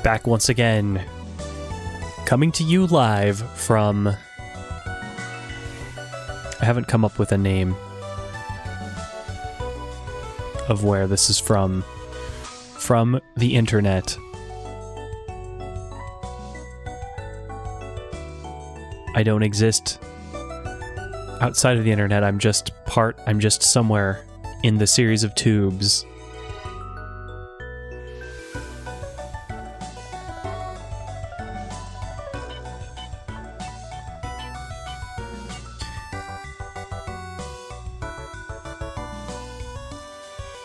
back once again, coming to you live from... I haven't come up with a name of where this is from the internet. I don't exist outside of the internet. I'm just somewhere in the series of tubes.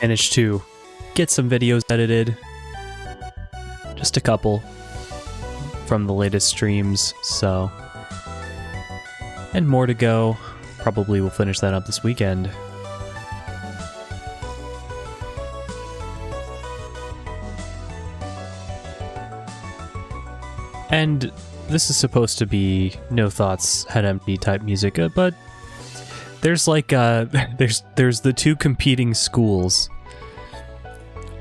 Managed to get some videos edited, just a couple from the latest streams, so, and more to go. Probably will finish that up this weekend. And this is supposed to be no thoughts, head empty type music, but there's like there's the two competing schools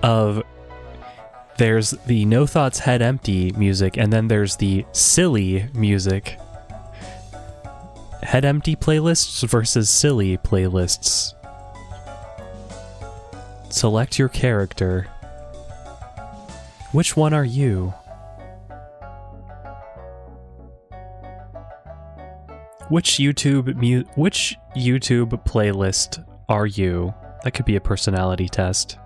of, there's the no thoughts head empty music, and then there's the silly music. Head empty playlists versus silly playlists. Select your character. Which one are you? Which YouTube playlist are you? That could be a personality test.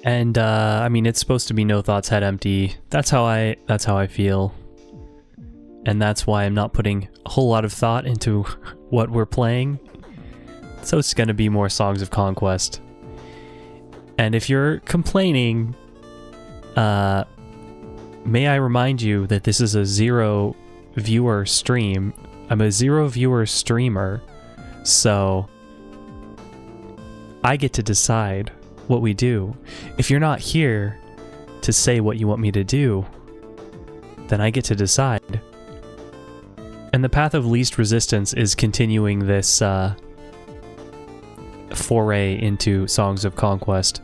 And I mean, it's supposed to be no thoughts, head empty. That's how I feel. And that's why I'm not putting a whole lot of thought into what we're playing. So it's gonna be more Songs of Conquest. And if you're complaining, may I remind you that this is a 0 viewer stream. I'm a 0 viewer streamer, so I get to decide what we do. If you're not here to say what you want me to do, then I get to decide. And the path of least resistance is continuing this foray into Songs of Conquest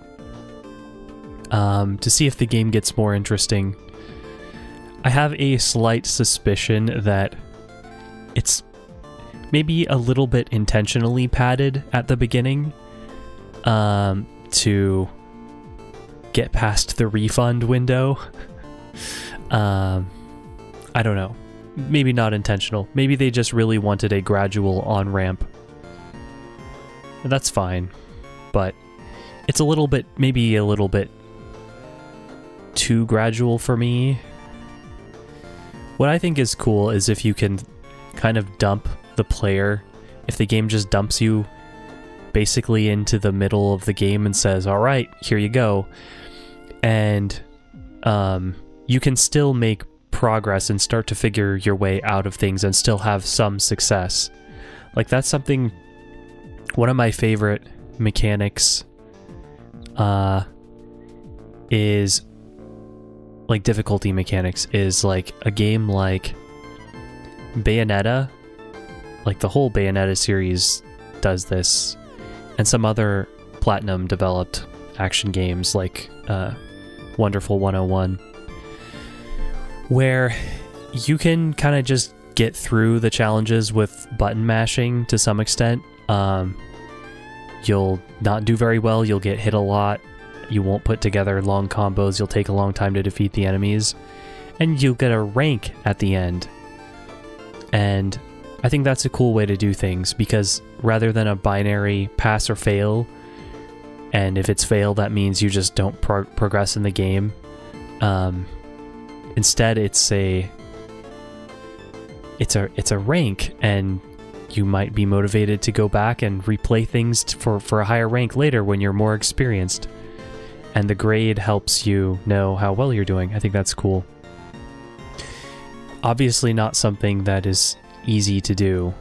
to see if the game gets more interesting. I have a slight suspicion that it's maybe a little bit intentionally padded at the beginning to get past the refund window. I don't know. Maybe not intentional. Maybe they just really wanted a gradual on-ramp. That's fine. But it's a little bit, maybe a little bit too gradual for me. What I think is cool is if you can kind of dump the player, if the game just dumps you basically into the middle of the game and says, all right, here you go. And you can still make progress and start to figure your way out of things and still have some success. Like, that's something, one of my favorite mechanics is, like, difficulty mechanics is like a game like Bayonetta. Like, the whole Bayonetta series does this, and some other Platinum developed action games like Wonderful 101, where you can kind of just get through the challenges with button mashing to some extent. You'll not do very well, you'll get hit a lot, you won't put together long combos, you'll take a long time to defeat the enemies, and you'll get a rank at the end. And I think that's a cool way to do things, because rather than a binary pass or fail, and if it's fail, that means you just don't progress in the game. Instead, it's a rank, and you might be motivated to go back and replay things for a higher rank later when you're more experienced. And the grade helps you know how well you're doing. I think that's cool. Obviously not something that is easy to do.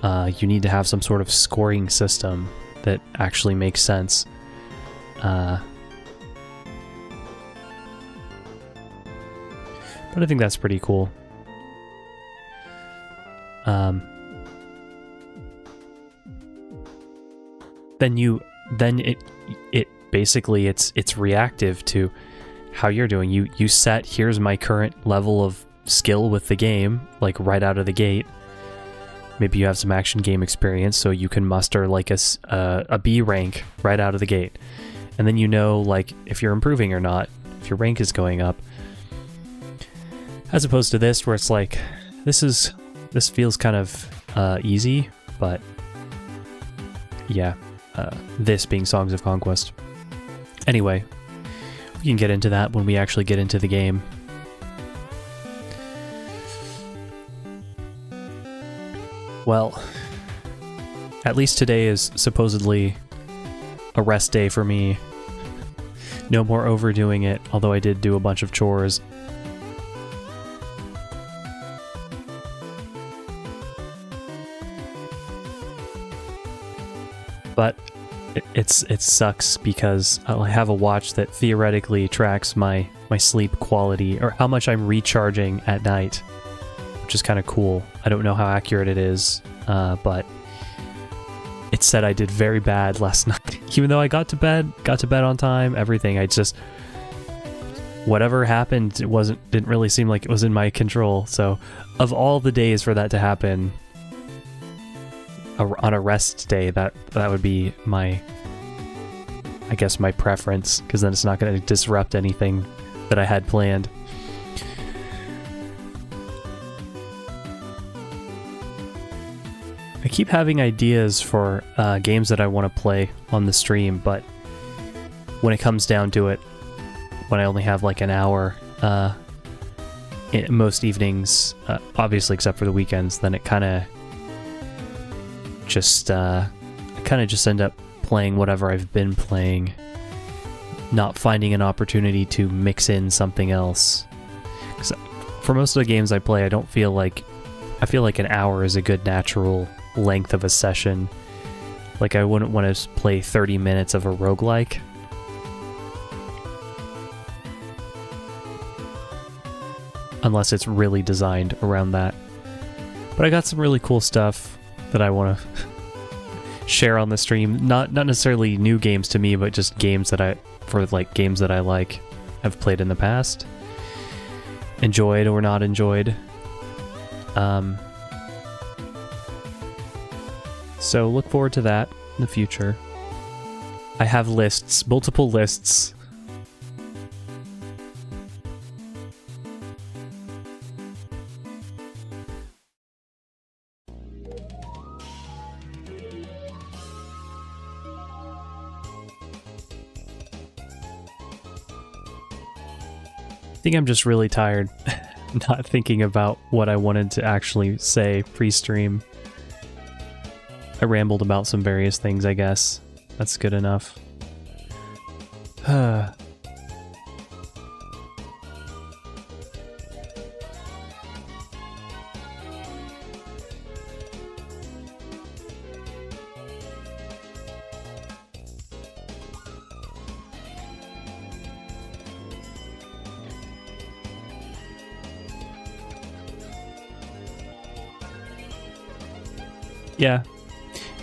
You need to have some sort of scoring system that actually makes sense. But I think that's pretty cool. then it basically it's reactive to how you're doing. You set, here's my current level of skill with the game, like right out of the gate. Maybe you have some action game experience, so you can muster like a B rank right out of the gate. And then you know like if you're improving or not, if your rank is going up. As opposed to this, where it's like, this feels kind of easy, but yeah, this being Songs of Conquest. Anyway, we can get into that when we actually get into the game. Well, at least today is supposedly a rest day for me. No more overdoing it, although I did do a bunch of chores. But it sucks because I have a watch that theoretically tracks my sleep quality, or how much I'm recharging at night, which is kind of cool. I don't know how accurate it is, but it said I did very bad last night. Even though I got to bed on time, everything. I just, whatever happened, didn't really seem like it was in my control. So, of all the days for that to happen, on a rest day, that would be my preference, because then it's not going to disrupt anything that I had planned. I keep having ideas for games that I want to play on the stream, but when it comes down to it, when I only have like an hour most evenings, obviously except for the weekends, then it kind of just end up playing whatever I've been playing, not finding an opportunity to mix in something else. 'Cause for most of the games I play, I feel like an hour is a good natural length of a session. Like, I wouldn't want to play 30 minutes of a roguelike. Unless it's really designed around that. But I got some really cool stuff that I want to share on the stream. Not necessarily new games to me, but just games that I like, have played in the past, enjoyed or not enjoyed. So look forward to that in the future. I have lists, multiple lists. I think I'm just really tired, not thinking about what I wanted to actually say pre-stream. I rambled about some various things, I guess. That's good enough. Yeah.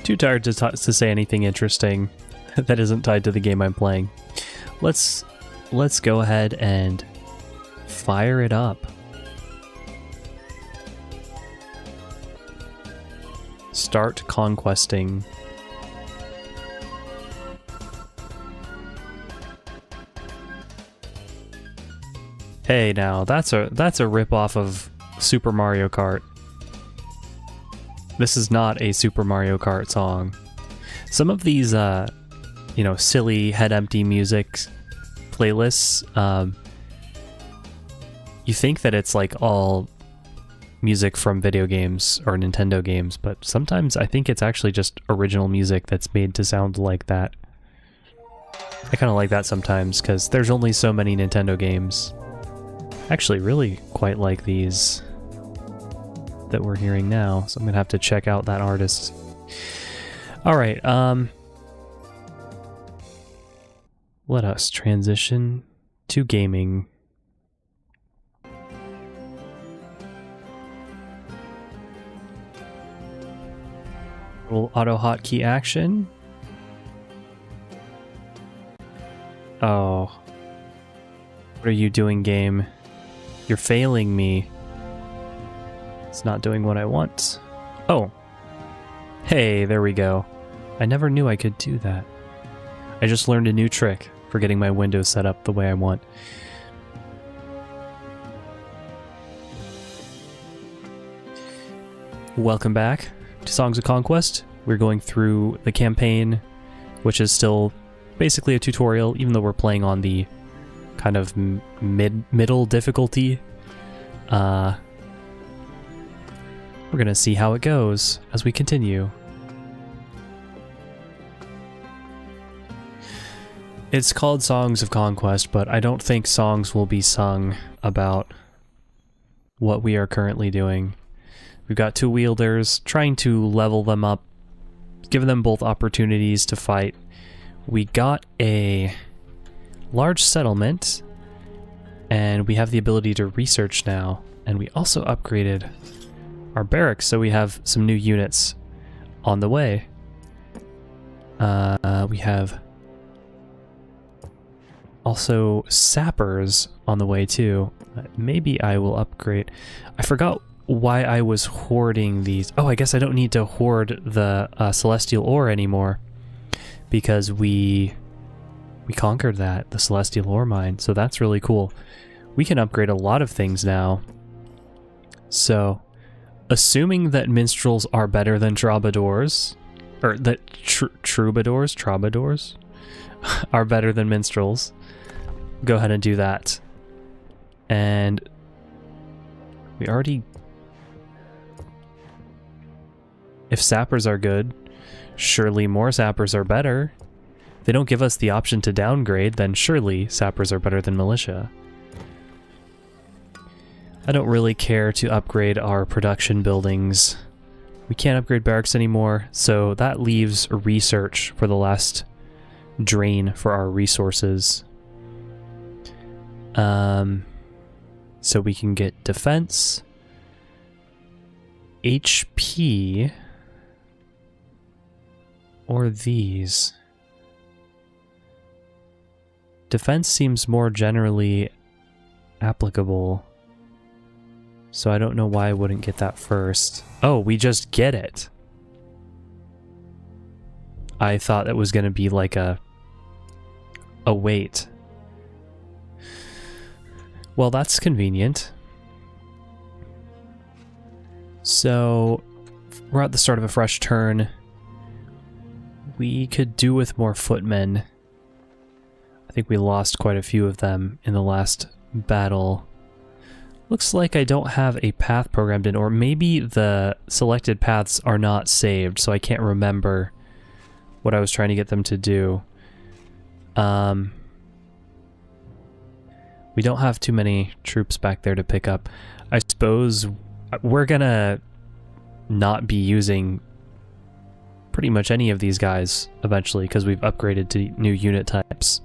Too tired to say anything interesting that isn't tied to the game I'm playing. Let's go ahead and fire it up. Start conquesting. Hey, now that's a rip-off of Super Mario Kart. This is not a Super Mario Kart song. Some of these, silly head-empty music playlists, you think that it's like all music from video games or Nintendo games, but sometimes I think it's actually just original music that's made to sound like that. I kind of like that sometimes, because there's only so many Nintendo games. Actually, really quite like these that we're hearing now, so I'm gonna have to check out that artist. Alright, let us transition to gaming. little auto hotkey action. Oh. What are you doing, game? You're failing me. It's not doing what I want. Oh. Hey, there we go. I never knew I could do that. I just learned a new trick for getting my windows set up the way I want. Welcome back to Songs of Conquest. We're going through the campaign, which is still basically a tutorial, even though we're playing on the kind of middle difficulty. We're gonna see how it goes as we continue. It's called Songs of Conquest, but I don't think songs will be sung about what we are currently doing. We've got two wielders, trying to level them up, give them both opportunities to fight. We got a large settlement, and we have the ability to research now, and we also upgraded our barracks, so we have some new units on the way. We have also sappers on the way too. Maybe I will upgrade. I forgot why I was hoarding these. Oh, I guess I don't need to hoard the celestial ore anymore because we conquered that, the celestial ore mine. So that's really cool. We can upgrade a lot of things now. So, assuming that minstrels are better than troubadours, or that troubadours are better than minstrels, go ahead and do that. And we already... If sappers are good, surely more sappers are better. If they don't give us the option to downgrade, then surely sappers are better than militia. I don't really care to upgrade our production buildings. We can't upgrade barracks anymore, so that leaves research for the last drain for our resources. So we can get defense, HP, or these. Defense seems more generally applicable, so I don't know why I wouldn't get that first. Oh, we just get it. I thought it was going to be like a wait. Well, that's convenient. So, we're at the start of a fresh turn. We could do with more footmen. I think we lost quite a few of them in the last battle. Looks like I don't have a path programmed in, or maybe the selected paths are not saved, so I can't remember what I was trying to get them to do. We don't have too many troops back there to pick up. I suppose we're gonna not be using pretty much any of these guys eventually because we've upgraded to new unit types.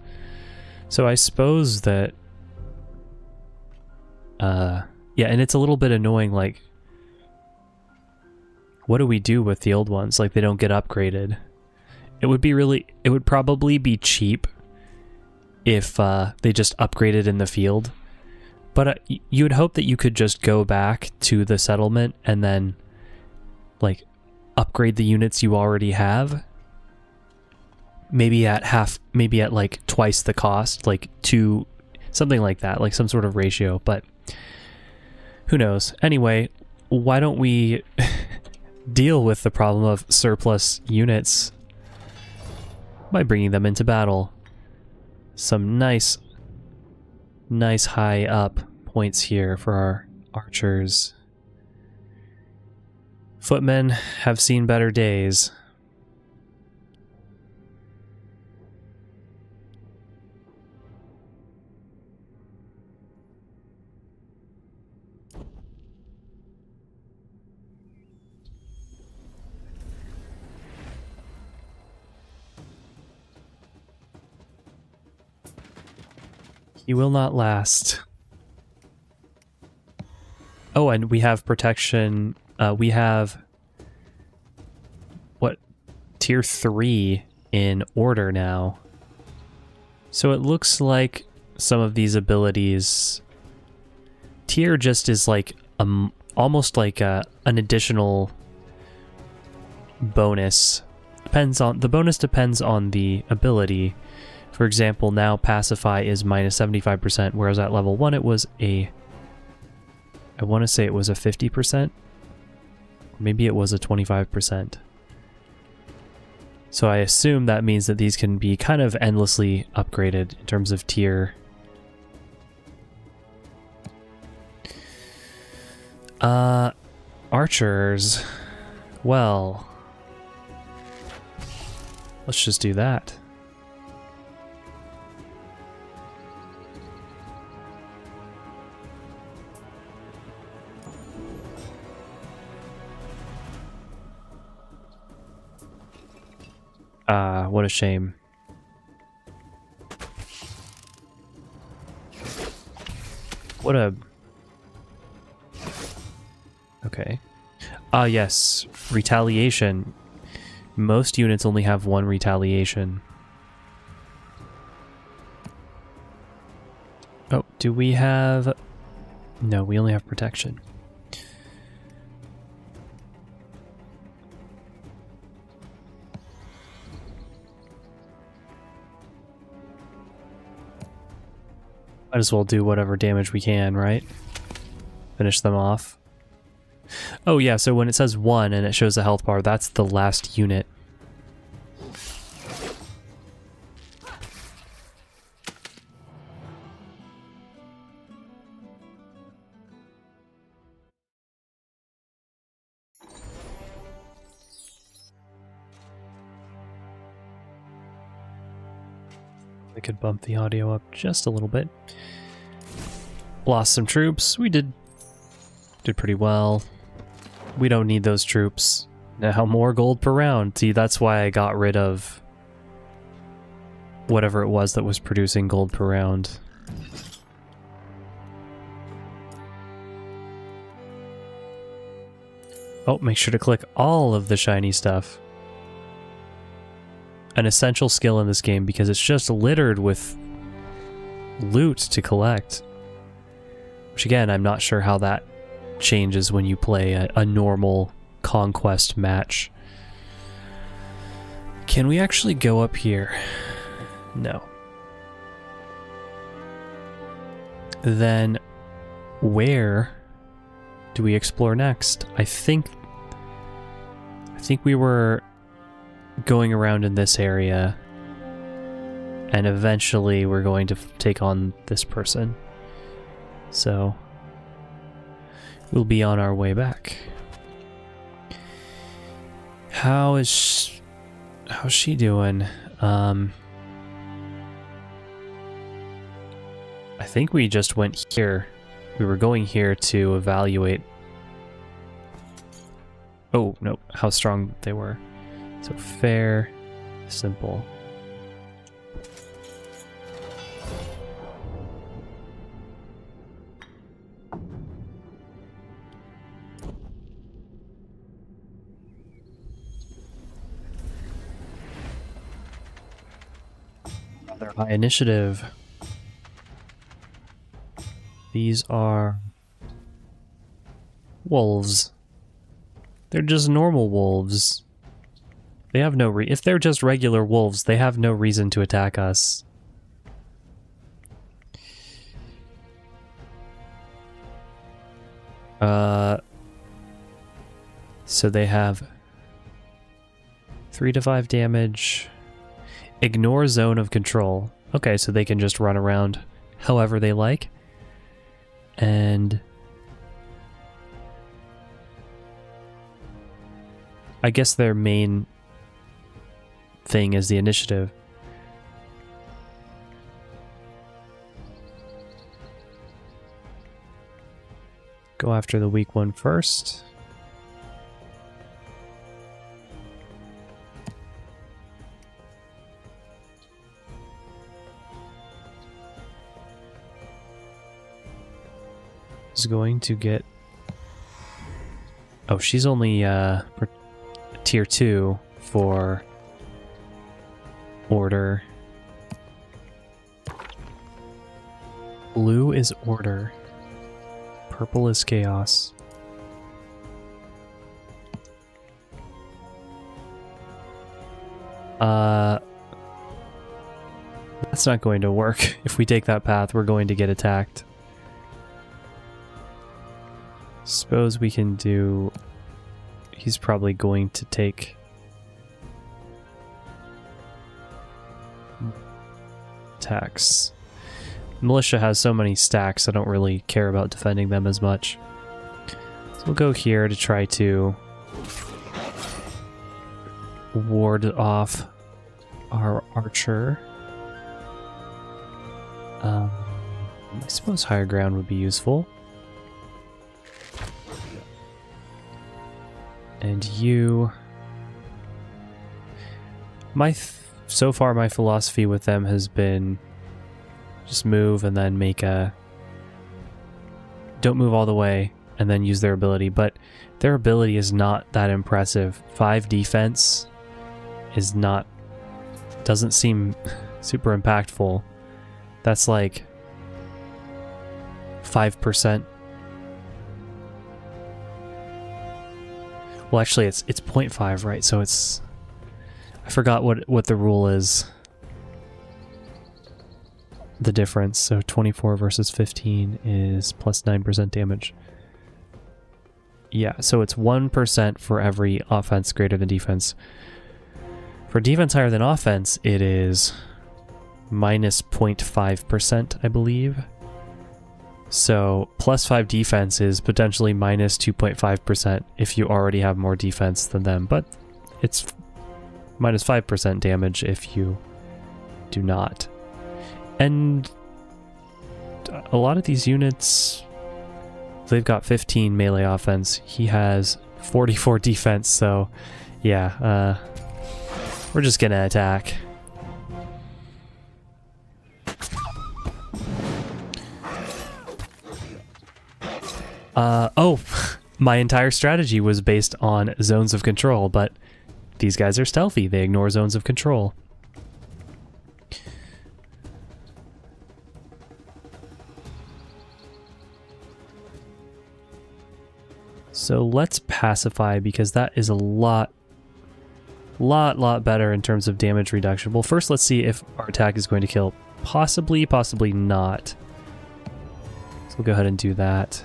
So I suppose that... yeah, and it's a little bit annoying, like... What do we do with the old ones? Like, they don't get upgraded. It would probably be cheap if they just upgraded in the field. But you would hope that you could just go back to the settlement and then, like, upgrade the units you already have. Maybe at like twice the cost, like something like that, like some sort of ratio, but who knows. Anyway, why don't we deal with the problem of surplus units by bringing them into battle. Some nice high up points here for our archers. Footmen have seen better days. He will not last. Oh, and we have protection. We have... What tier 3 in order now. So it looks like some of these abilities... Tier just is like almost like an additional bonus. The bonus depends on the ability. For example, now Pacify is minus 75%, whereas at level 1 it was I want to say it was a 50%. Maybe it was a 25%. So I assume that means that these can be kind of endlessly upgraded in terms of tier. Archers. Well, let's just do that. What a shame. What a... Okay. Yes. Retaliation. Most units only have one retaliation. Oh, do we have... No, we only have protection. Might as well do whatever damage we can, right? Finish them off. Oh yeah, so when it says 1 and it shows the health bar, that's the last unit. I could bump the audio up just a little bit. Lost some troops. We did pretty well. We don't need those troops. Now more gold per round. See, that's why I got rid of whatever it was that was producing gold per round. Oh, make sure to click all of the shiny stuff. An essential skill in this game because it's just littered with loot to collect. Which again, I'm not sure how that changes when you play a normal Conquest match. Can we actually go up here? No. Then where do we explore next? I think we were going around in this area, and eventually we're going to take on this person. So we'll be on our way back. How's she doing? I think we just went here. We were going here to evaluate. Oh, no, how strong they were. So fair, simple. Rather high initiative. These are wolves. They're just normal wolves. They have no if they're just regular wolves, they have no reason to attack us. So they have 3 to 5 damage. Ignore zone of control. Okay, so they can just run around however they like. And I guess their main thing is the initiative. Go after the weak one first. Is going to get... Oh, she's only tier 2 for order. Blue is order. Purple is chaos. That's not going to work. If we take that path, we're going to get attacked. Suppose we can do... He's probably going to take... attacks. Militia has so many stacks, I don't really care about defending them as much. So we'll go here to try to ward off our archer. I suppose higher ground would be useful. And you... So far my philosophy with them has been just move and then make a... Don't move all the way and then use their ability, but their ability is not that impressive. 5 defense is not... doesn't seem super impactful. That's like 5%. Well, actually, it's 0.5, right? So it's... I forgot what the rule is. The difference. So 24 versus 15 is plus 9% damage. Yeah, so it's 1% for every offense greater than defense. For defense higher than offense, it is minus 0.5%, I believe. So plus 5 defense is potentially minus 2.5% if you already have more defense than them, but it's minus 5% damage if you do not. And a lot of these units, they've got 15 melee offense. He has 44 defense, so yeah, we're just gonna attack. Oh, my entire strategy was based on zones of control, but these guys are stealthy. They ignore zones of control. So let's pacify, because that is a lot better in terms of damage reduction. Well, first let's see if our attack is going to kill. Possibly, possibly not. So we'll go ahead and do that.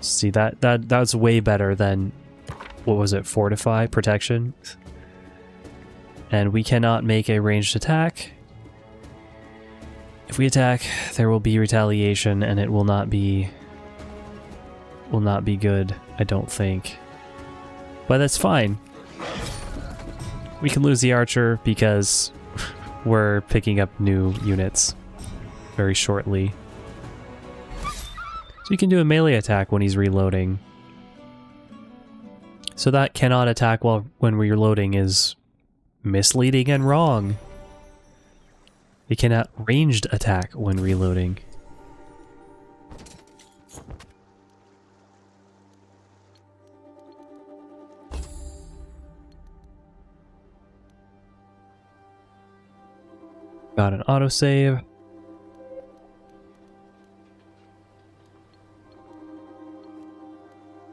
See, that's way better than, what was it, fortify, protection? And we cannot make a ranged attack. If we attack, there will be retaliation, and it will not be good, I don't think. But that's fine. We can lose the archer because we're picking up new units very shortly. So you can do a melee attack when he's reloading. So that cannot attack when reloading is misleading and wrong. It cannot ranged attack when reloading. Got an autosave.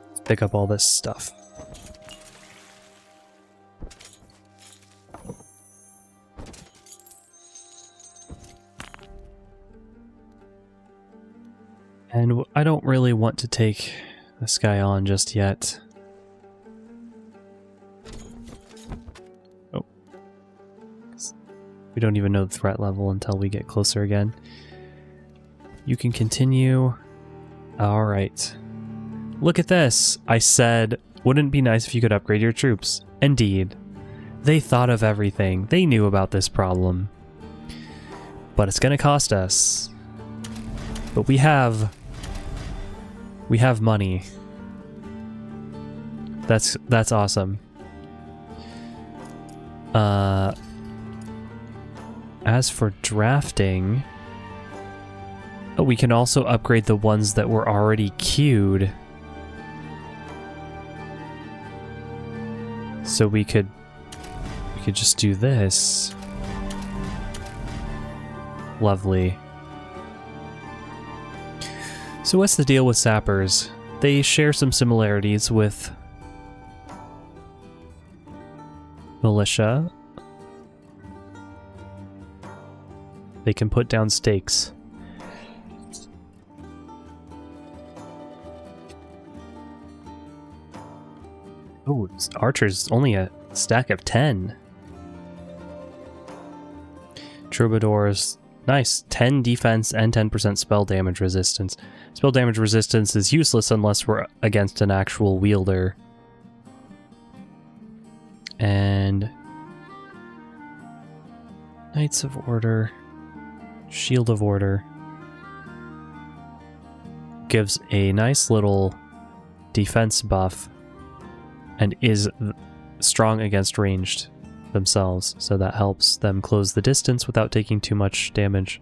Let's pick up all this stuff. And I don't really want to take this guy on just yet. Oh. We don't even know the threat level until we get closer again. You can continue. Alright. Look at this! I said, wouldn't it be nice if you could upgrade your troops? Indeed. They thought of everything. They knew about this problem. But it's gonna cost us. But we have money. That's awesome. As for drafting, oh, we can also upgrade the ones that were already queued. So we could just do this. Lovely. So what's the deal with sappers? They share some similarities with militia. They can put down stakes. Oh, archer's only a stack of 10. Troubadours, nice. 10 defense and 10% spell damage resistance. Spell damage resistance is useless unless we're against an actual wielder. And Knights of Order, Shield of Order gives a nice little defense buff and is strong against ranged themselves, so that helps them close the distance without taking too much damage.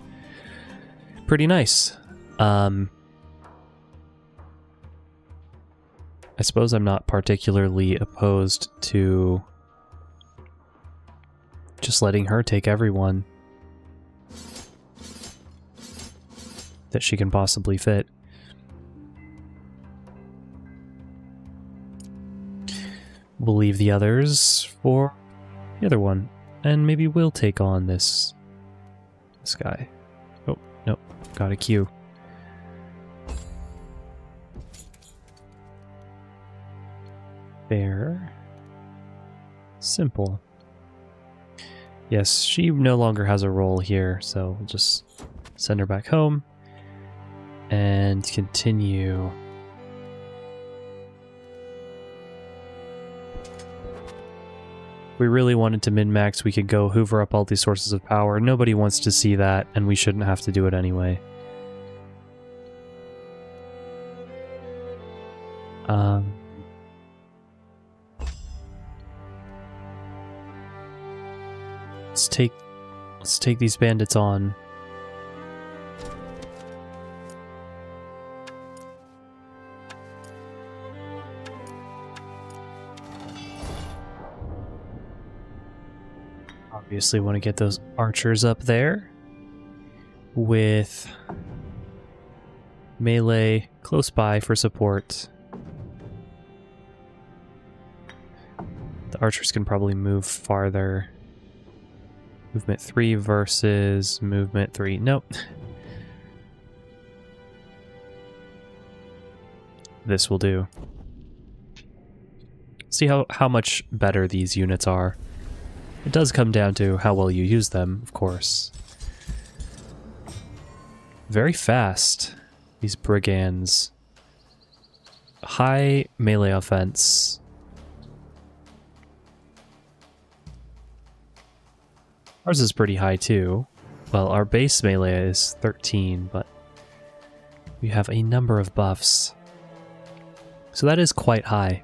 Pretty nice. I suppose I'm not particularly opposed to just letting her take everyone that she can possibly fit. We'll leave the others for the other one, and maybe we'll take on this guy. Oh, nope, got a queue. Fair. Simple. Yes, she no longer has a role here, so we'll just send her back home and continue. If we really wanted to min-max, we could go hoover up all these sources of power. Nobody wants to see that, and we shouldn't have to do it anyway. Let's take these bandits on. Obviously want to get those archers up there with melee close by for support. The archers can probably move farther. Movement 3 versus movement 3. Nope. This will do. See how much better these units are. It does come down to how well you use them, of course. Very fast, these brigands. High melee offense. Ours is pretty high too. Well, our base melee is 13, but we have a number of buffs. So that is quite high.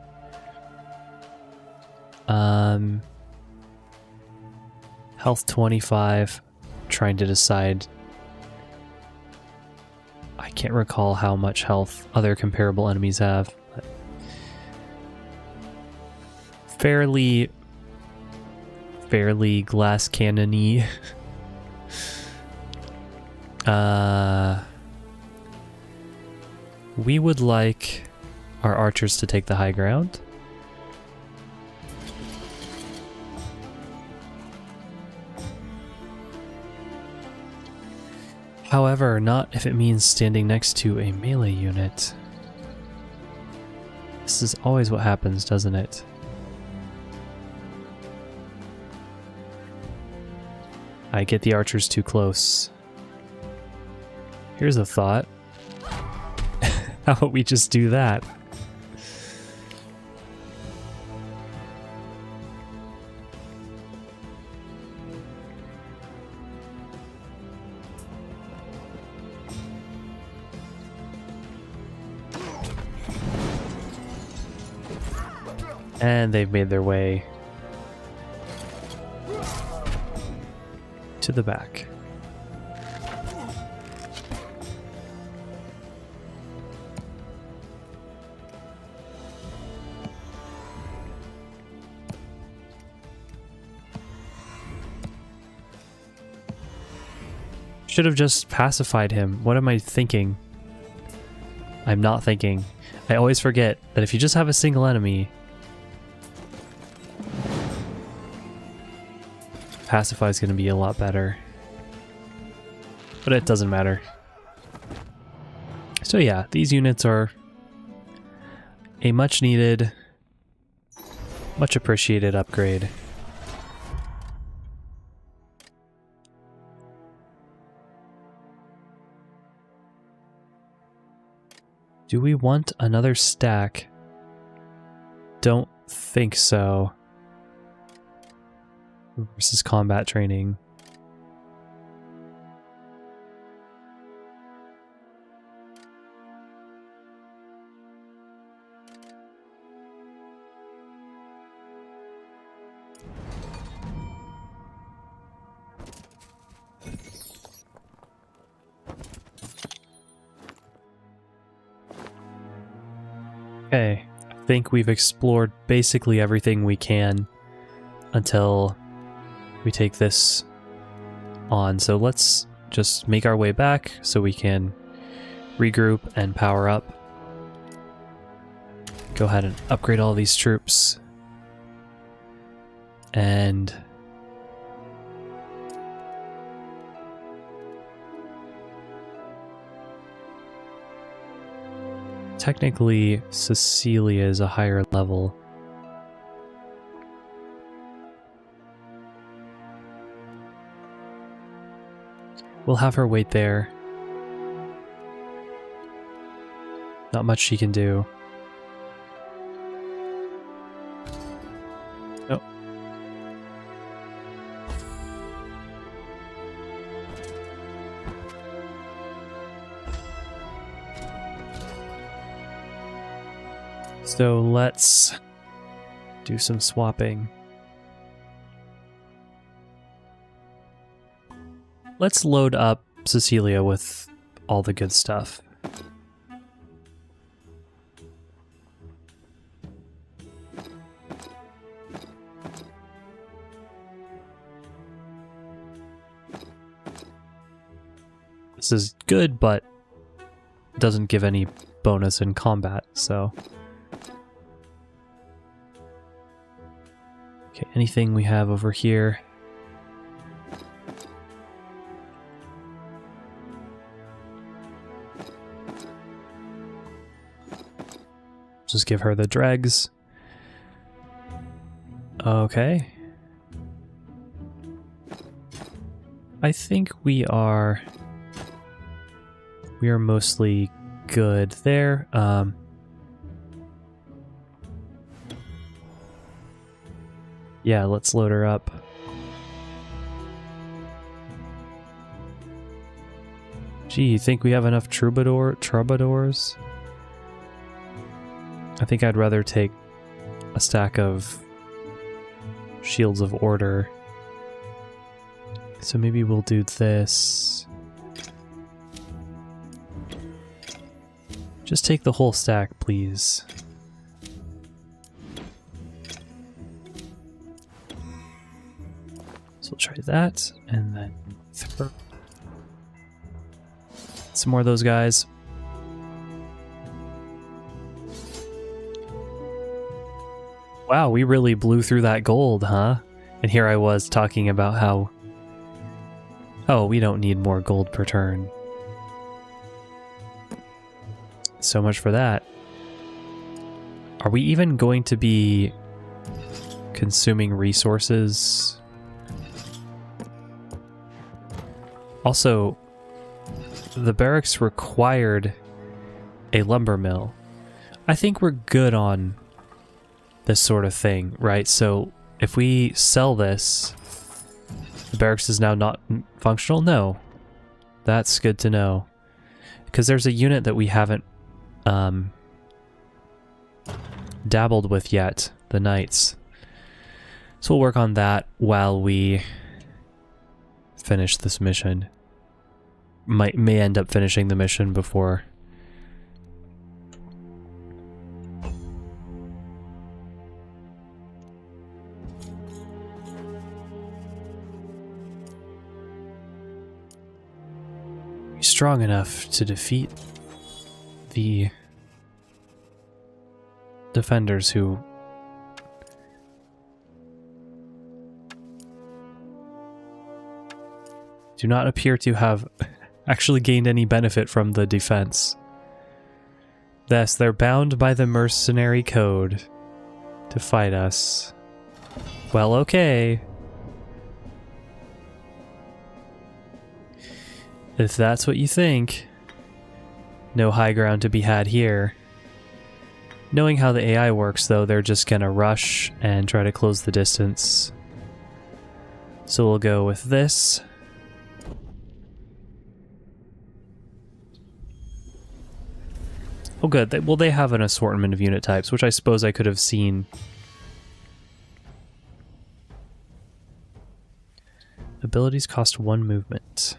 Health 25. Trying to decide. I can't recall how much health other comparable enemies have. But fairly glass cannon-y. We would like our archers to take the high ground. However, not if it means standing next to a melee unit. This is always what happens, doesn't it? I get the archers too close. Here's a thought. How about we just do that? And they've made their way to the back. Should have just pacified him. What am I thinking? I'm not thinking. I always forget that if you just have a single enemy, pacify is going to be a lot better. But it doesn't matter. So yeah, these units are a much needed, much appreciated upgrade. Do we want another stack? Don't think so. Versus combat training. Okay, I think we've explored basically everything we can until we take this on. So let's just make our way back so we can regroup and power up. Go ahead and upgrade all these troops. And technically, Cecilia is a higher level. We'll have her wait there. Not much she can do. Nope. So let's do some swapping. Let's load up Cecilia with all the good stuff. This is good, but doesn't give any bonus in combat, so... Okay, anything we have over here? Just give her the dregs. Okay. I think we are mostly good there. Yeah, let's load her up. Gee, you think we have enough troubadours? I think I'd rather take a stack of Shields of Order. So maybe we'll do this. Just take the whole stack, please. So we'll try that, and then throw some more of those guys. Wow, we really blew through that gold, huh? And here I was talking about how, oh, we don't need more gold per turn. So much for that. Are we even going to be consuming resources? Also, the barracks required a lumber mill. I think we're good on this sort of thing, right? So if we sell this, the barracks is now not functional? No. That's good to know. Because there's a unit that we haven't dabbled with yet, the knights. So we'll work on that while we finish this mission. May end up finishing the mission before. strong enough to defeat the defenders who do not appear to have actually gained any benefit from the defense. Thus, they're bound by the mercenary code to fight us. Well, okay. If that's what you think, no high ground to be had here. Knowing how the AI works, though, they're just gonna rush and try to close the distance. So we'll go with this. Oh good, well they have an assortment of unit types, which I suppose I could have seen. Abilities cost 1 movement.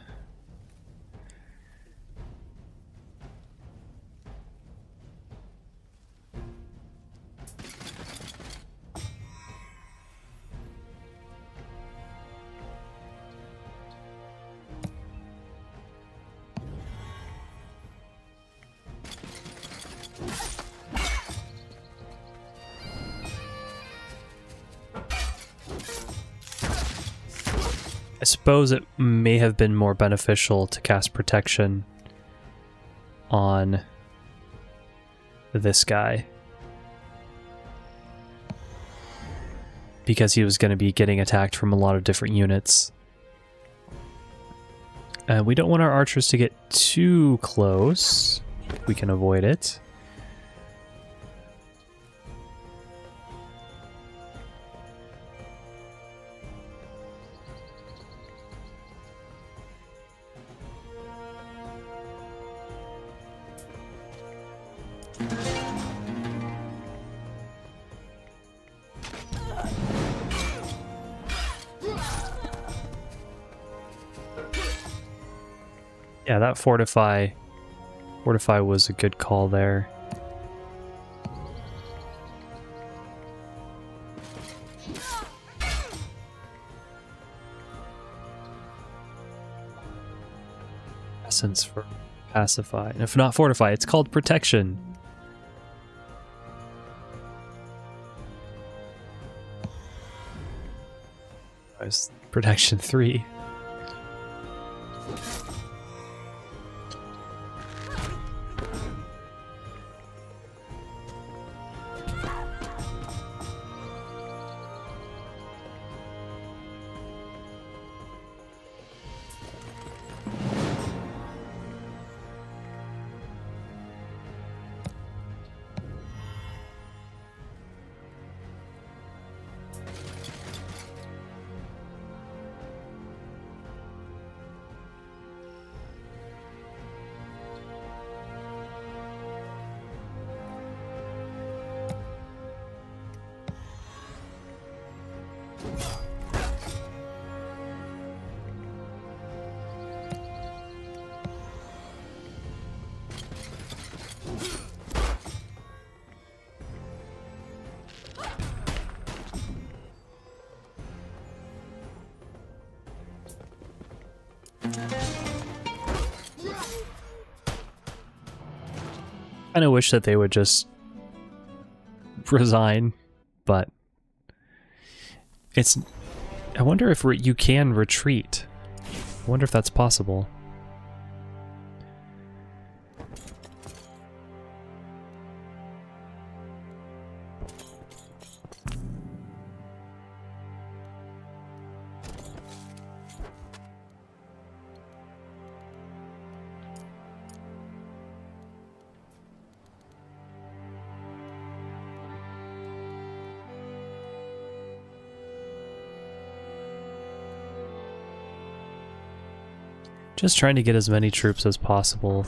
I suppose it may have been more beneficial to cast protection on this guy, because he was going to be getting attacked from a lot of different units. We don't want our archers to get too close, if we can avoid it. Yeah, that fortify was a good call there. Essence for pacify. If not fortify, it's called protection. It's protection 3. I kind of wish that they would just resign, but it's... I wonder if you can retreat. I wonder if that's possible. Just trying to get as many troops as possible.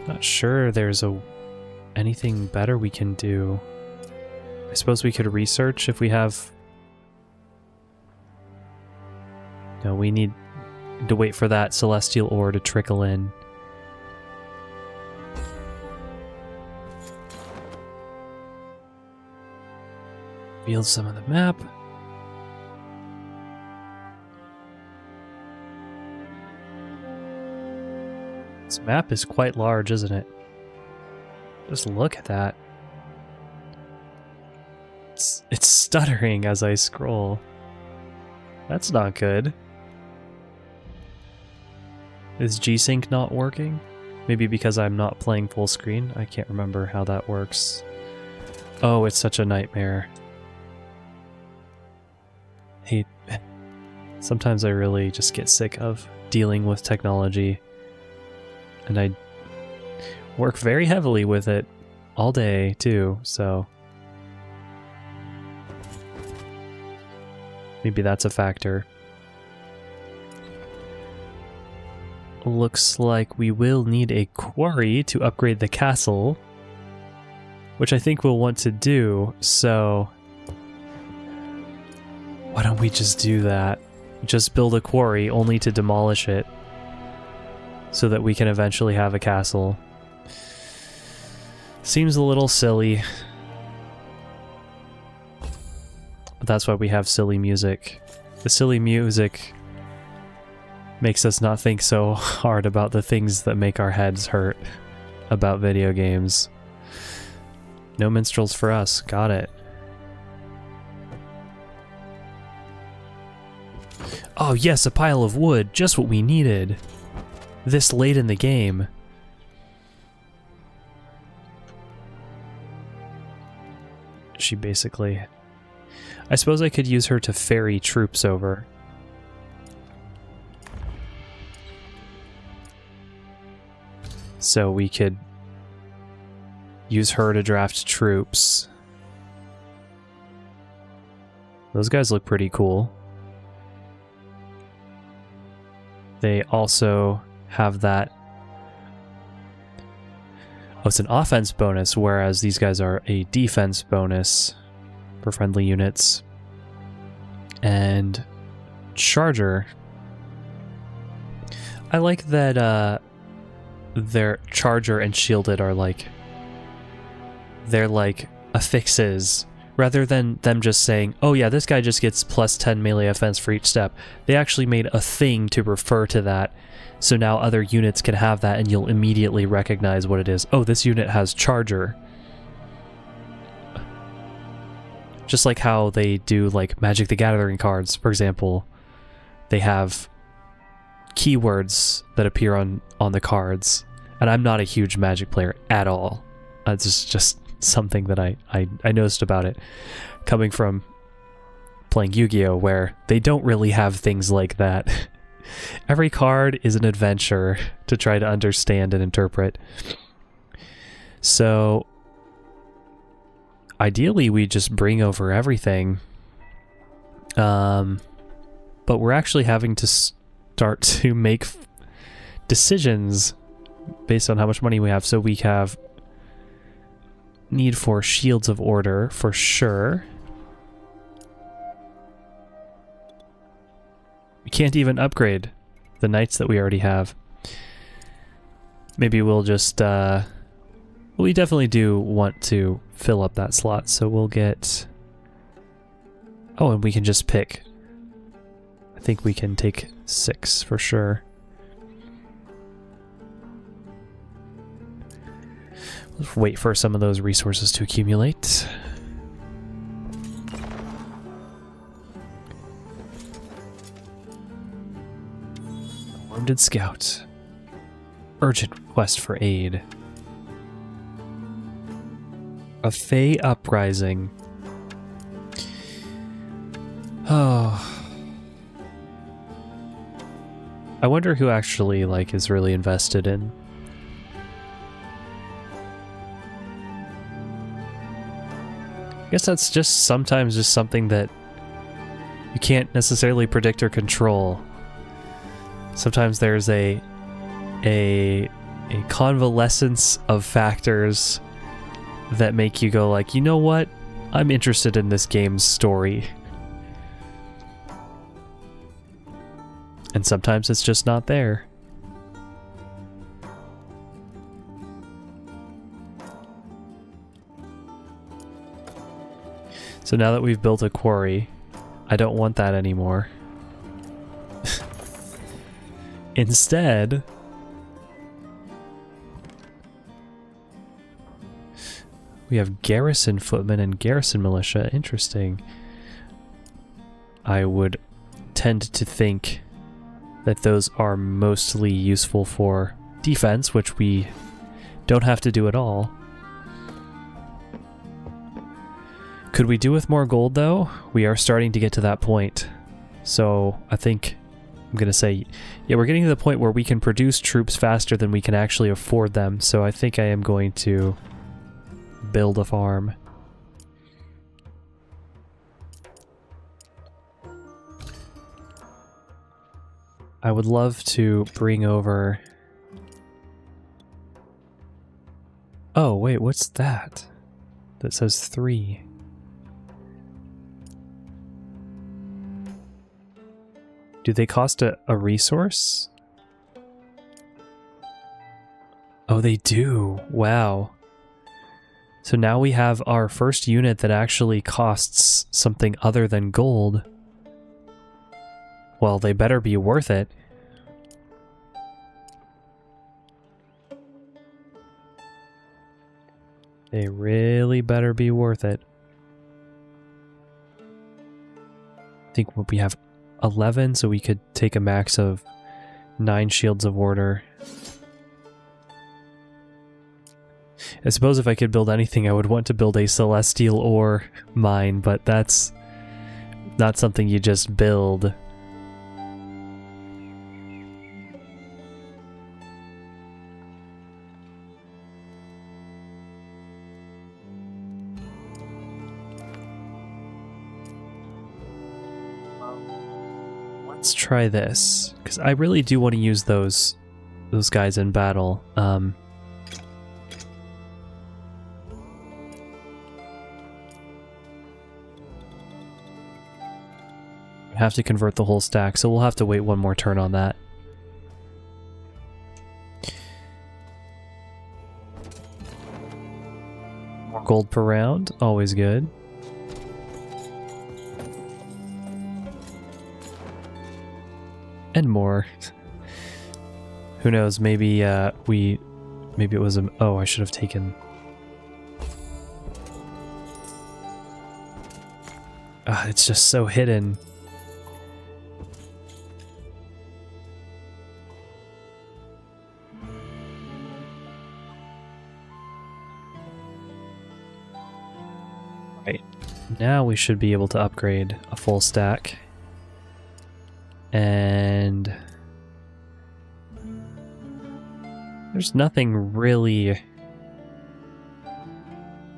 Not sure there's anything better we can do. I suppose we could research if we have... No, we need to wait for that celestial ore to trickle in. Reveal some of the map. This map is quite large, isn't it? Just look at that. It's stuttering as I scroll. That's not good. Is G-Sync not working? Maybe because I'm not playing full screen? I can't remember how that works. Oh, it's such a nightmare. Sometimes I really just get sick of dealing with technology. And I work very heavily with it all day, too, so... maybe that's a factor. Looks like we will need a quarry to upgrade the castle, which I think we'll want to do, so... why don't we just do that? Just build a quarry only to demolish it, so that we can eventually have a castle. Seems a little silly. But that's why we have silly music. The silly music makes us not think so hard about the things that make our heads hurt about video games. No minstrels for us. Got it. Oh yes, a pile of wood. Just what we needed. This late in the game. She basically... I suppose I could use her to ferry troops over. So we could use her to draft troops. Those guys look pretty cool. They also have that... oh, it's an offense bonus, whereas these guys are a defense bonus for friendly units. And charger. I like that their charger and shielded are like... they're like affixes. Rather than them just saying, oh yeah, this guy just gets plus 10 melee offense for each step. They actually made a thing to refer to that. So now other units can have that and you'll immediately recognize what it is. Oh, this unit has charger. Just like how they do like Magic the Gathering cards, for example. They have keywords that appear on the cards. And I'm not a huge Magic player at all. It's just something that I noticed about it. Coming from playing Yu-Gi-Oh! Where they don't really have things like that. Every card is an adventure to try to understand and interpret. So... ideally, we just bring over everything. But we're actually having to start to make decisions based on how much money we have. So we have need for shields of order, for sure. We can't even upgrade the knights that we already have. Maybe we'll just... we definitely do want to fill up that slot, so we'll get... oh, and we can just pick. I think we can take 6 for sure. Let's wait for some of those resources to accumulate. Wounded scout. Urgent request for aid. A Fey uprising. Oh. I wonder who actually, like, is really invested in. I guess that's just sometimes just something that you can't necessarily predict or control. Sometimes there's a convalescence of factors that make you go like, you know what? I'm interested in this game's story. And sometimes it's just not there. So now that we've built a quarry, I don't want that anymore. We have garrison footmen and garrison militia. Interesting. I would tend to think that those are mostly useful for defense, which we don't have to do at all. Could we do with more gold, though? We are starting to get to that point. So I think I'm going to say, yeah, we're getting to the point where we can produce troops faster than we can actually afford them. So I think I am going to build a farm. I would love to bring over... Oh, wait, what's that? That says 3. Do they cost a resource? Oh, they do. Wow. So now we have our first unit that actually costs something other than gold. Well, they better be worth it. They really better be worth it. I think we have 11, so we could take a max of 9 shields of order. I suppose if I could build anything, I would want to build a celestial ore mine, but that's not something you just build. Let's try this, because I really do want to use those guys in battle. Have to convert the whole stack, so we'll have to wait one more turn on that. More gold per round, always good. And more. Who knows, maybe maybe it was a... Oh, I should have taken... it's just so hidden. Right. Now we should be able to upgrade a full stack. And there's nothing really...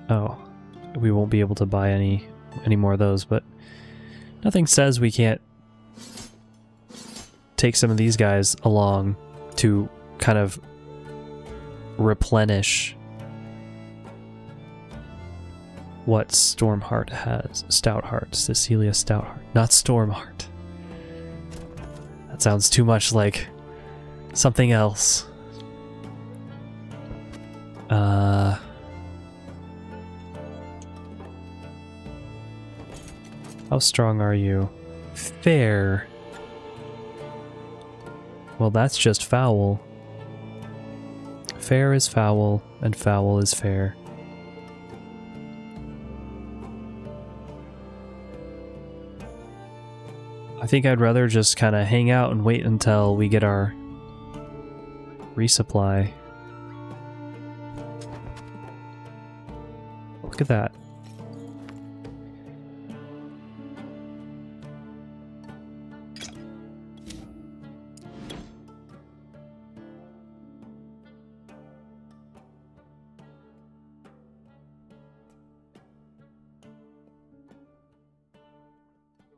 Oh, we won't be able to buy any more of those, but nothing says we can't take some of these guys along to kind of replenish what Stormheart has. Stoutheart, Cecilia Stoutheart, not Stormheart. That sounds too much like something else. How strong are you? Fair. Well, that's just foul. Fair is foul, and foul is fair. I think I'd rather just kind of hang out and wait until we get our resupply. Look at that.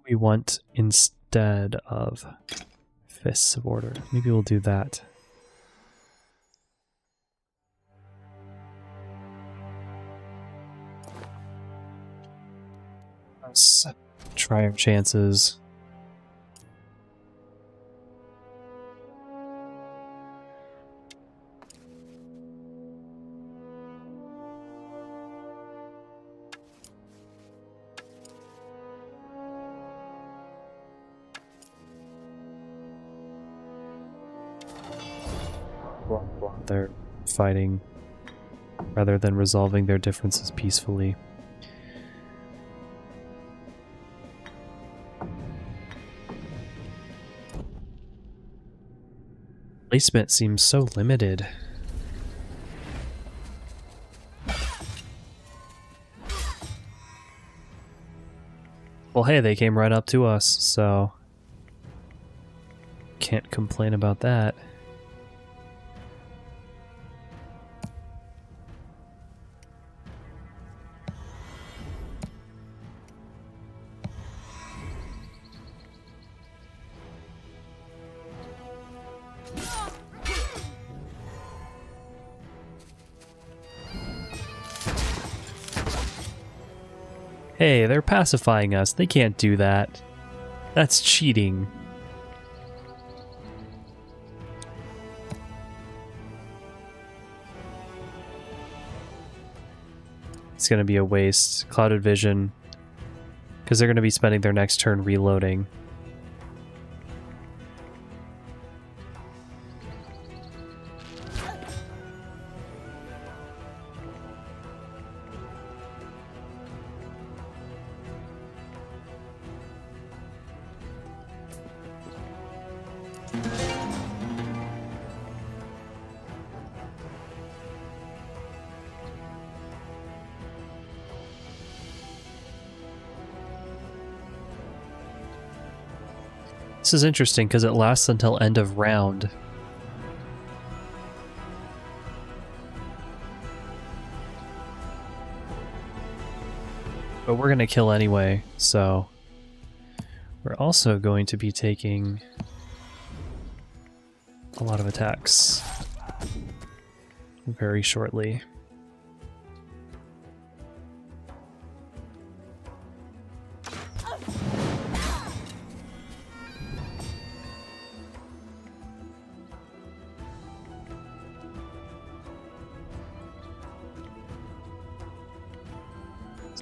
We want instead of Fists of Order. Maybe we'll do that. Let's try our chances. They're fighting rather than resolving their differences peacefully. Placement seems so limited. Well, hey, they came right up to us, so can't complain about that. Hey, they're pacifying us. They can't do that. That's cheating. It's going to be a waste. Clouded vision. Because they're going to be spending their next turn reloading. This is interesting because it lasts until end of round. But we're going to kill anyway, so we're also going to be taking a lot of attacks very shortly.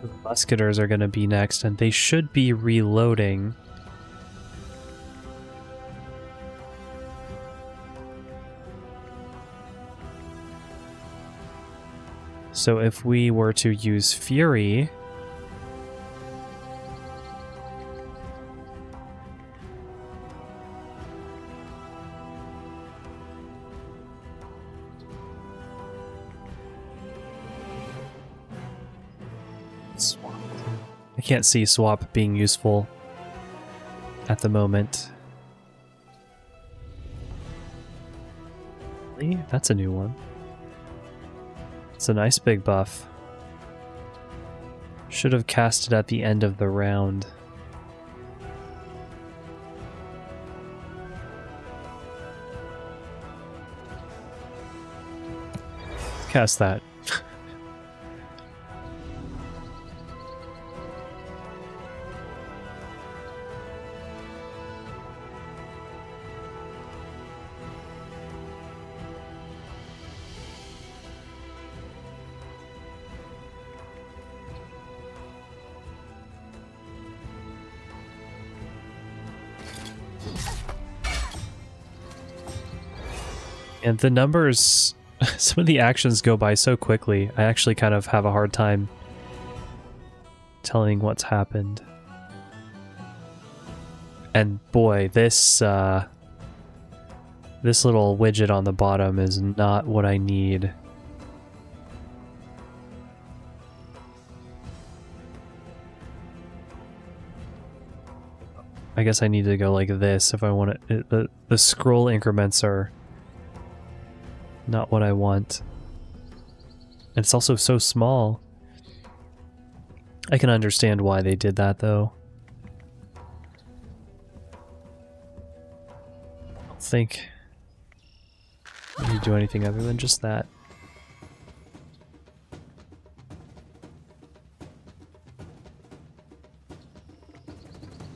The musketers are going to be next, and they should be reloading. So if we were to use Fury, I can't see swap being useful at the moment. Really? That's a new one. It's a nice big buff. Should have cast it at the end of the round. Cast that. And the numbers, some of the actions go by so quickly, I actually kind of have a hard time telling what's happened. And boy, this little widget on the bottom is not what I need. I guess I need to go like this if I want it. The scroll increments are not what I want. And it's also so small. I can understand why they did that, though. I don't think I need to do anything other than just that.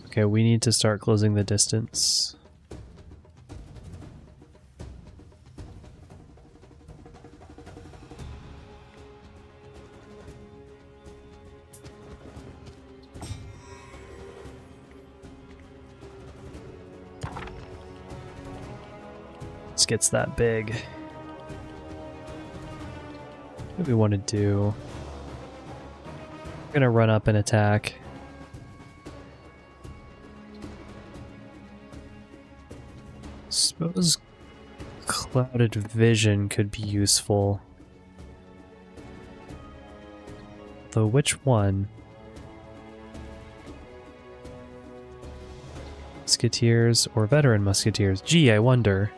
Okay, we need to start closing the distance. Gets that big. What do we want to do? We're gonna run up and attack. Suppose clouded vision could be useful. Though which one? Musketeers or veteran musketeers? Gee, I wonder.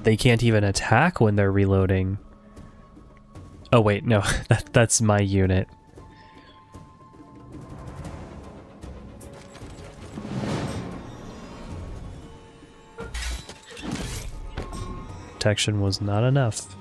They can't even attack when they're reloading. Oh wait, no, that's my unit. Protection was not enough.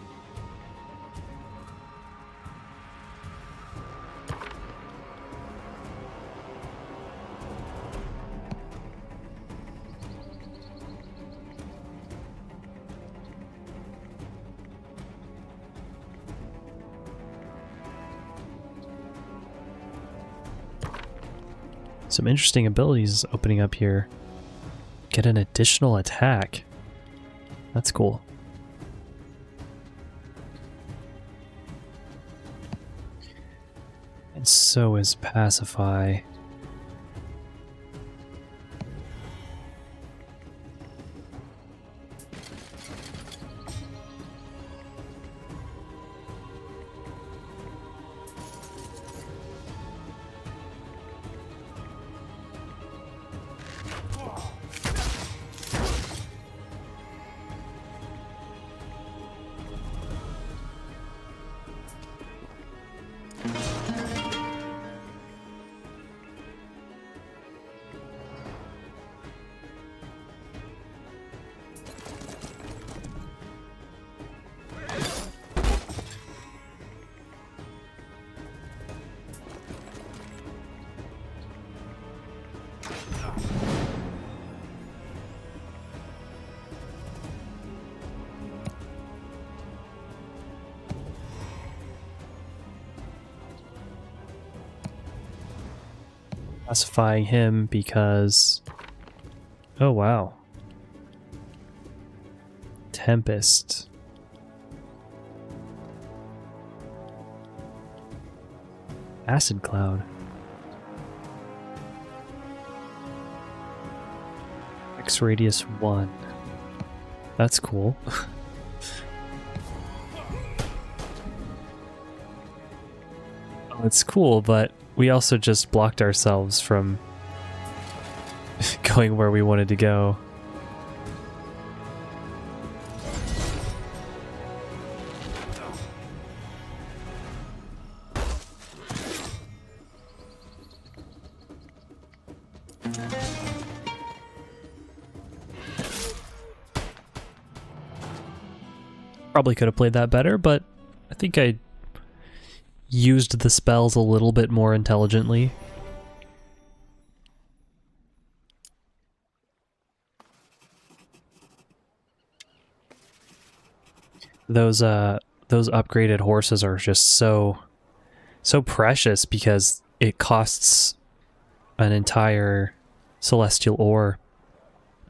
Some interesting abilities opening up here. Get an additional attack. That's cool. And so is Pacify. Pacifying him because... Oh wow. Tempest. Acid Cloud. X radius 1. That's cool. Oh, it's cool, but we also just blocked ourselves from going where we wanted to go. Probably could have played that better, but I think I used the spells a little bit more intelligently. Those upgraded horses are just so precious because it costs an entire celestial ore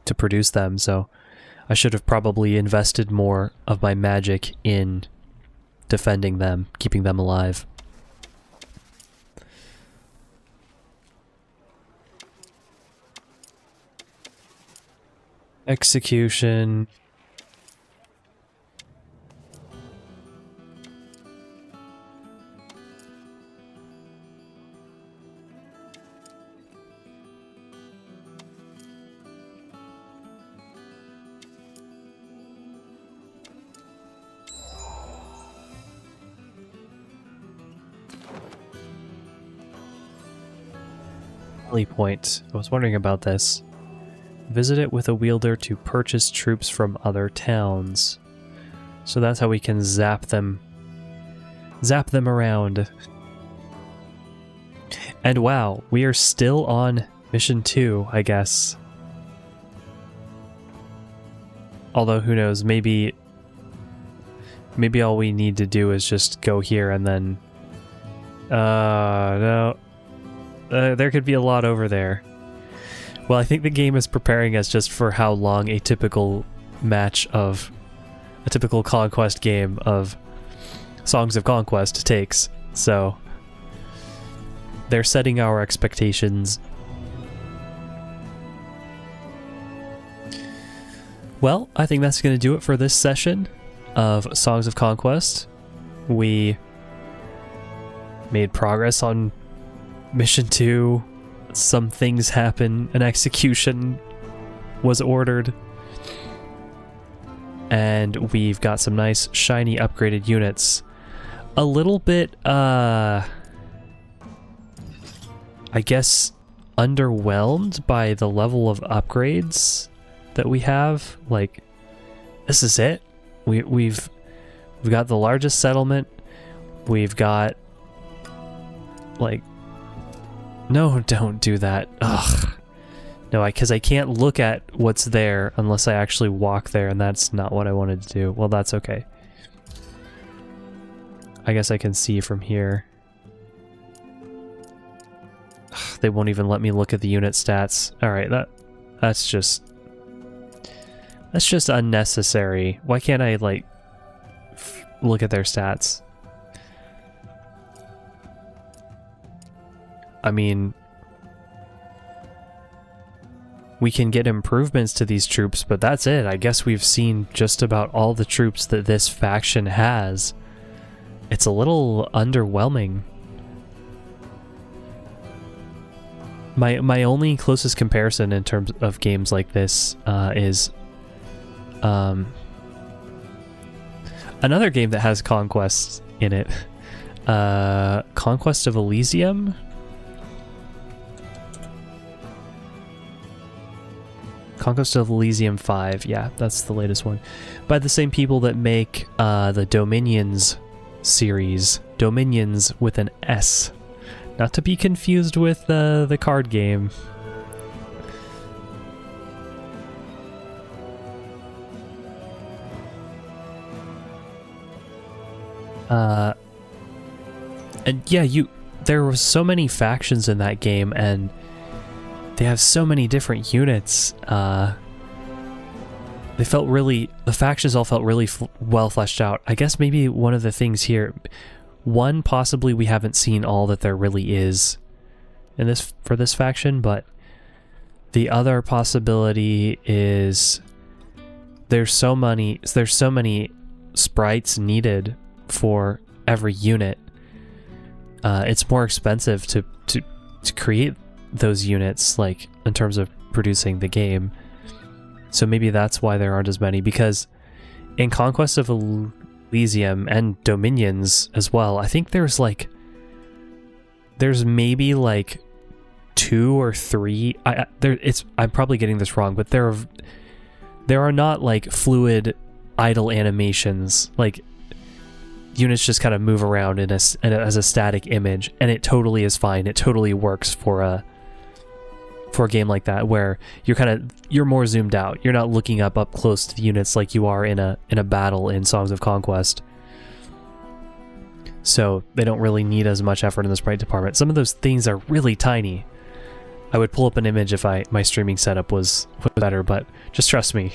to produce them, so I should have probably invested more of my magic in defending them, keeping them alive. Execution. Rally point. I was wondering about this. Visit it with a wielder to purchase troops from other towns. So that's how we can zap them around. And wow, we are still on mission 2, I guess. Although who knows, maybe all we need to do is just go here and then No. There could be a lot over there. Well, I think the game is preparing us just for how long a typical Conquest game of Songs of Conquest takes. So they're setting our expectations. Well, I think that's going to do it for this session of Songs of Conquest. We made progress on Mission 2. Some things happen. An execution was ordered. And we've got some nice, shiny, upgraded units. A little bit, I guess, underwhelmed by the level of upgrades that we have. Like, this is it. We've got the largest settlement. We've got, like, no, don't do that. Ugh. No, because I can't look at what's there unless I actually walk there, and that's not what I wanted to do. Well, that's okay. I guess I can see from here. Ugh, they won't even let me look at the unit stats. Alright, that's just unnecessary. Why can't I, like, look at their stats? I mean, we can get improvements to these troops, but that's it. I guess we've seen just about all the troops that this faction has. It's a little underwhelming. My only closest comparison in terms of games like this is another game that has Conquest in it. Conquest of Elysium? Conquest of Elysium 5, yeah, that's the latest one. By the same people that make the Dominions series. Dominions with an S. Not to be confused with the card game. And yeah, there were so many factions in that game, and they have so many different units. The factions all felt really well fleshed out. I guess maybe one of the things here, possibly we haven't seen all that there really is in for this faction, but the other possibility is there's so many sprites needed for every unit. It's more expensive to create those units, like in terms of producing the game. So maybe that's why there aren't as many, because in Conquest of Elysium and Dominions as well, I think there's maybe like 2 or 3. I'm probably getting this wrong, but there are not like fluid idle animations, like units just kind of move around as a static image, and it totally is fine. It totally works for a game like that, where you're more zoomed out. You're not looking up close to the units like you are in a battle in Songs of Conquest. So they don't really need as much effort in the sprite department. Some of those things are really tiny. I would pull up an image if my streaming setup was better, but just trust me.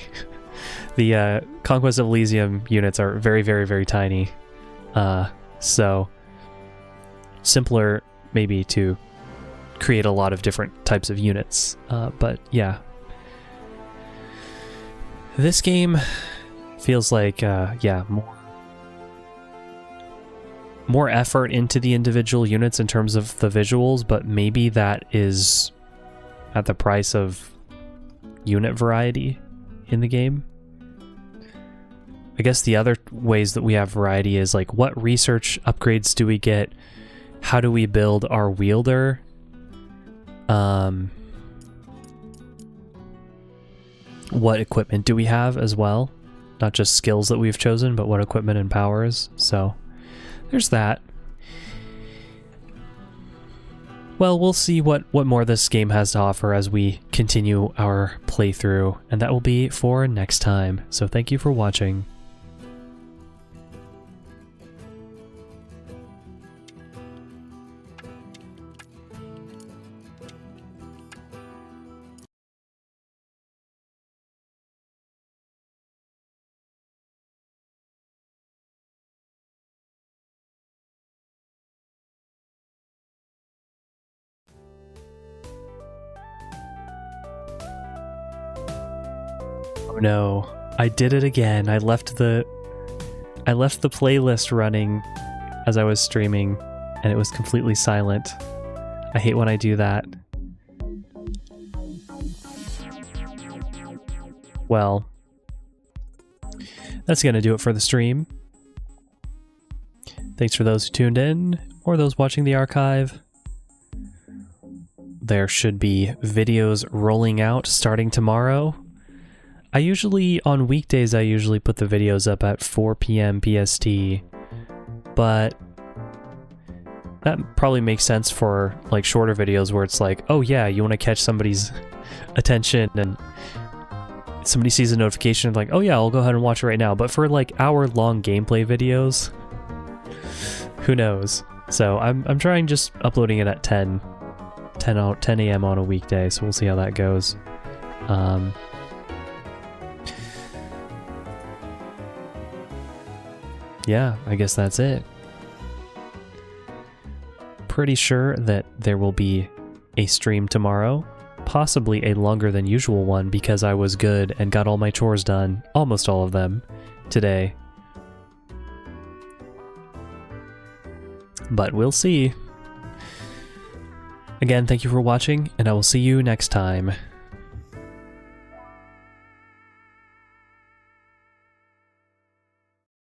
The Conquest of Elysium units are very, very, very tiny. So simpler maybe to create a lot of different types of units. But yeah, this game feels like more effort into the individual units in terms of the visuals, but maybe that is at the price of unit variety in the game. I guess the other ways that we have variety is like, what research upgrades do we get? How do we build our wielder? What equipment do we have as well? Not just skills that we've chosen, but what equipment and powers. So there's that. Well, we'll see what more this game has to offer as we continue our playthrough, and that will be for next time. So thank you for watching. no. I did it again. I left the playlist running as I was streaming, and it was completely silent. I hate when I do that. Well, that's gonna do it for the stream. Thanks for those who tuned in, or those watching the archive. There should be videos rolling out starting tomorrow. On weekdays, I usually put the videos up at 4 p.m. PST, but that probably makes sense for like shorter videos where it's like, oh yeah, you want to catch somebody's attention and somebody sees a notification like, oh yeah, I'll go ahead and watch it right now. But for like hour-long gameplay videos, who knows? So I'm trying just uploading it at 10 a.m. on a weekday, so we'll see how that goes. Yeah, I guess that's it. Pretty sure that there will be a stream tomorrow, possibly a longer than usual one because I was good and got all my chores done, almost all of them, today. But we'll see. Again, thank you for watching, and I will see you next time.